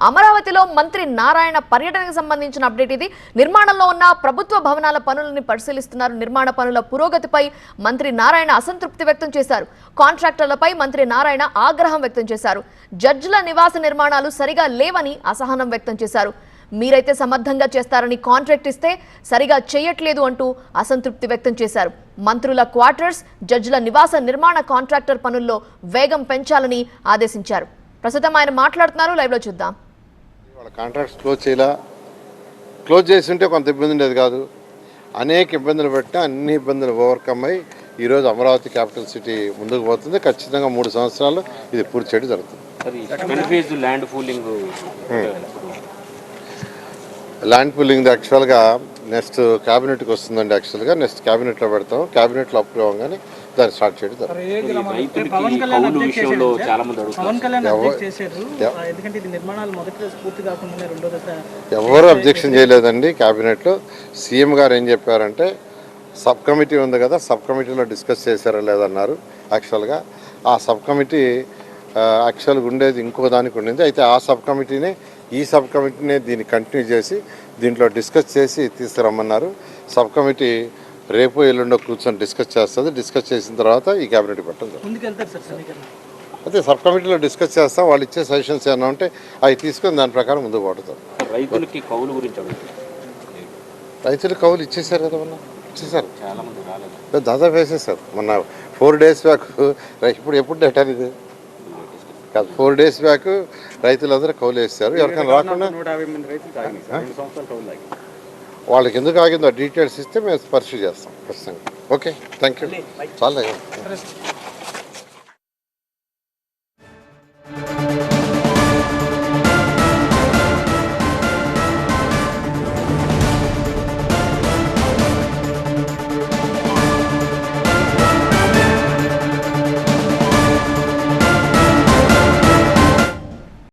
అమరావతిలో మంత్రి నారాయణ పర్యటనకు సంబంధించిన అప్డేట్ ఇది. నిర్మాణంలో ఉన్న ప్రభుత్వ భవనాల పనులను పరిశీలిస్తున్నారు. నిర్మాణ పనుల పురోగతిపై మంత్రి నారాయణ అసంతృప్తి వ్యక్తం చేశారు. కాంట్రాక్టర్లపై మంత్రి నారాయణ ఆగ్రహం వ్యక్తం చేశారు. జడ్జిల నివాస నిర్మాణాలు సరిగా లేవని అసహనం వ్యక్తం చేశారు. మీరైతే సమర్థంగా చేస్తారని కాంట్రాక్ట్ ఇస్తే సరిగా చేయట్లేదు అంటూ అసంతృప్తి వ్యక్తం చేశారు. మంత్రుల క్వార్టర్స్, జడ్జిల నివాస నిర్మాణ కాంట్రాక్టర్ పనుల్లో వేగం పెంచాలని ఆదేశించారు. ప్రస్తుతం ఆయన మాట్లాడుతున్నారు, లైవ్ లో చూద్దాం. వాళ్ళ కాంట్రాక్ట్స్ క్లోజ్ చేసి ఉంటే కొంత ఇబ్బంది ఉండేది కాదు. అనేక ఇబ్బందులు పెట్టినా అన్ని ఇబ్బందులు ఓవర్కమ్ అయ్యి ఈరోజు అమరావతి క్యాపిటల్ సిటీ ముందుకు పోతుంది. ఖచ్చితంగా 3 సంవత్సరాలు ఇది పూర్తి చేయడం జరుగుతుంది. ల్యాండ్ పూలింగ్ యాక్చువల్గా నెక్స్ట్ క్యాబినెట్కి వస్తుందండి. యాక్చువల్గా నెక్స్ట్ క్యాబినెట్లో పెడతాం. క్యాబినెట్లో అప్రూవ్ అవ్వగానే దాన్ని స్టార్ట్ చేయడం జరుగుతుంది. ఎవరు అబ్జెక్షన్ చేయలేదండి క్యాబినెట్లో. సీఎం గారు ఏం చెప్పారంటే సబ్ కమిటీ ఉంది కదా, సబ్ కమిటీలో డిస్కస్ చేశారా లేదన్నారు. యాక్చువల్గా ఆ సబ్ కమిటీ యాక్చువల్గా ఉండేది ఇంకో దానికి ఉండింది. అయితే ఆ సబ్ కమిటీనే ఈ సబ్ కమిటీనే దీన్ని కంటిన్యూ చేసి దీంట్లో డిస్కస్ చేసి తీసుకురమ్మన్నారు. సబ్ కమిటీ రేపు ఎల్లుండో కూర్చొని డిస్కస్ చేస్తుంది. డిస్కస్ చేసిన తర్వాత ఈ క్యాబినెట్ పెట్టడం. అదే సబ్ కమిటీలో డిస్కస్ చేస్తాం. వాళ్ళు ఇచ్చే సజెషన్స్ ఏమైనా ఉంటే అవి తీసుకొని దాని ప్రకారం ముందుకు పడుతాం. రైతులకి కౌలు ఇచ్చేసారు కదా, మొన్న ఇచ్చేసారు, దాదాపు వేసేసారు. మొన్న 4 days బ్యాక్. ఇప్పుడు ఎప్పుడు డేటా ఇది కాదు, 4 days బ్యాక్ రైతులందరూ కౌలు వేస్తారు. ఎవరికైనా రాకుండా వాళ్ళకి ఎందుకు ఆగిందో డీటెయిల్స్ ఇస్తే మేము పరిశీలి చేస్తాం ఖచ్చితంగా. Okay, thank you. చాలా